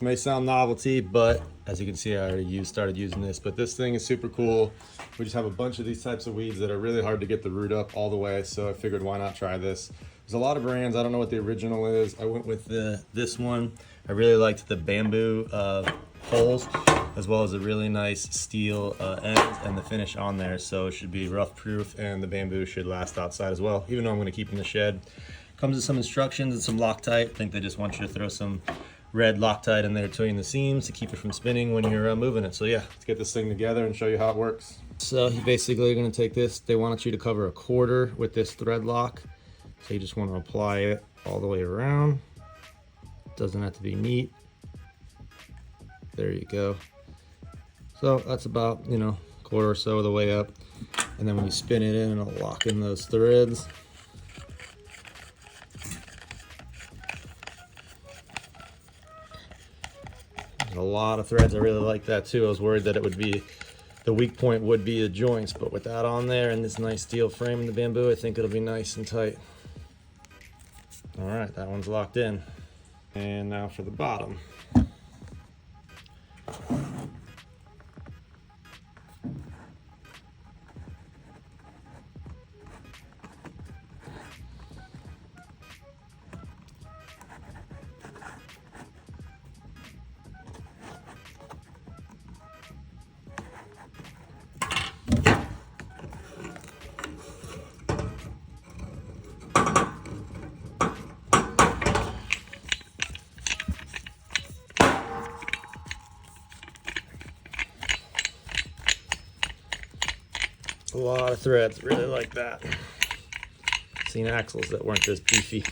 may sound novelty, but as you can see, I already started using this, but this thing is super cool. We just have a bunch of these types of weeds that are really hard to get the root up all the way, so I figured why not try this. There's a lot of brands. I don't know what the original is. I went with this one. I really liked the bamboo holes, as well as a really nice steel end and the finish on there, so it should be rough proof, and the bamboo should last outside as well, even though I'm going to keep in the shed. Comes with some instructions and some Loctite. I think they just want you to throw some red Loctite in there between the seams to keep it from spinning when you're moving it. So yeah, let's get this thing together and show you how it works. So you basically are going to take this. They want you to cover a quarter with this thread lock. So you just want to apply it all the way around. Doesn't have to be neat. There you go. So that's about, you know, a quarter or so of the way up. And then when you spin it in, it'll lock in those threads. A lot of threads. I really like that too. I was worried that it would be, the weak point would be the joints, but with that on there and this nice steel frame in the bamboo, I think it'll be nice and tight. All right, that one's locked in. And now for the bottom. A lot of threads, really like that. Seen axles that weren't this beefy.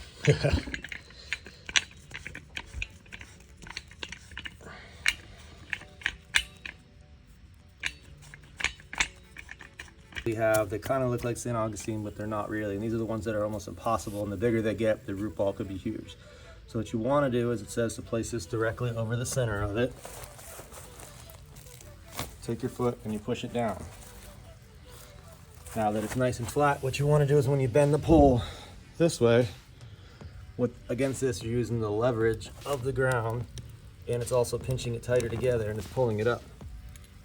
We have, they kind of look like St. Augustine, but they're not really. And these are the ones that are almost impossible. And the bigger they get, the root ball could be huge. So what you want to do is, it says to place this directly over the center of it. Take your foot and you push it down. Now that it's nice and flat, what you want to do is when you bend the pole this way, against this, you're using the leverage of the ground, and it's also pinching it tighter together and it's pulling it up.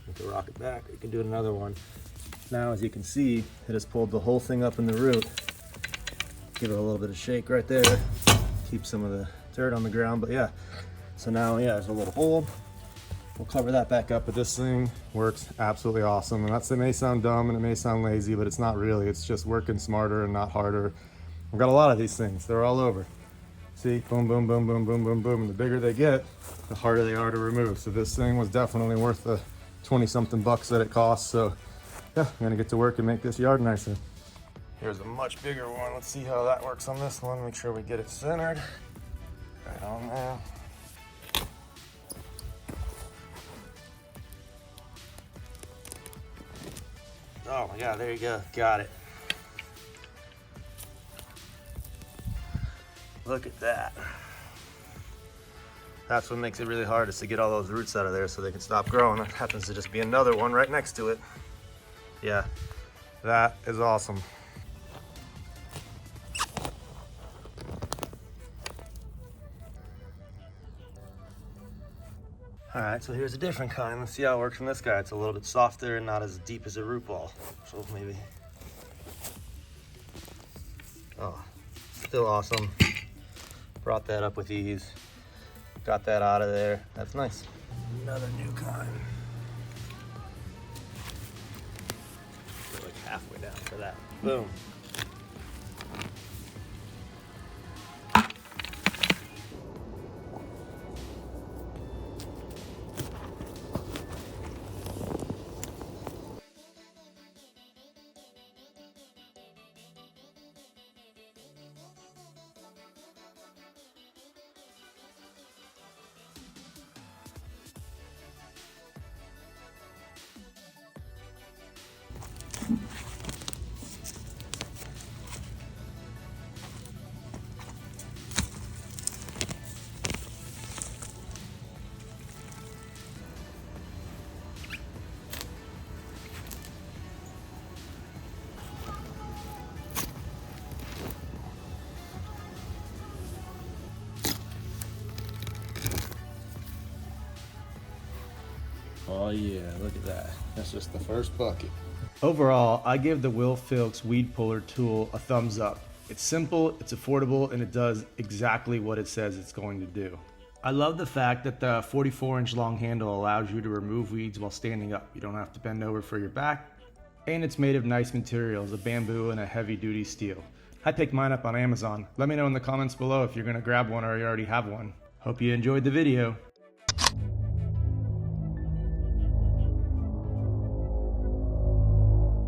You can rock it back, or you can do another one. Now, as you can see, it has pulled the whole thing up in the root. Give it a little bit of shake right there. Keep some of the dirt on the ground, but yeah. So now, yeah, there's a little hole. We'll cover that back up, but this thing works absolutely awesome. And it may sound dumb and it may sound lazy, but it's not really. It's just working smarter and not harder. I've got a lot of these things. They're all over. See, boom, boom, boom, boom, boom, boom, boom. And the bigger they get, the harder they are to remove. So this thing was definitely worth the 20-something bucks that it cost. So yeah, I'm gonna get to work and make this yard nicer. Here's a much bigger one. Let's see how that works on this one. Make sure we get it centered. Right on there. Oh my God, there you go, got it. Look at that. That's what makes it really hard, is to get all those roots out of there so they can stop growing. That happens to just be another one right next to it. Yeah, that is awesome. All right, so here's a different kind. Let's see how it works from this guy. It's a little bit softer and not as deep as a root ball. So maybe, oh, still awesome. Brought that up with ease. Got that out of there. That's nice. Another new kind. Go like halfway down for that. Boom. Oh yeah, look at that. That's just the first bucket. Overall, I give the Will Phillips Weed Puller tool a thumbs up. It's simple, it's affordable, and it does exactly what it says it's going to do. I love the fact that the 44-inch long handle allows you to remove weeds while standing up. You don't have to bend over for your back. And it's made of nice materials, a bamboo and a heavy-duty steel. I picked mine up on Amazon. Let me know in the comments below if you're going to grab one or you already have one. Hope you enjoyed the video.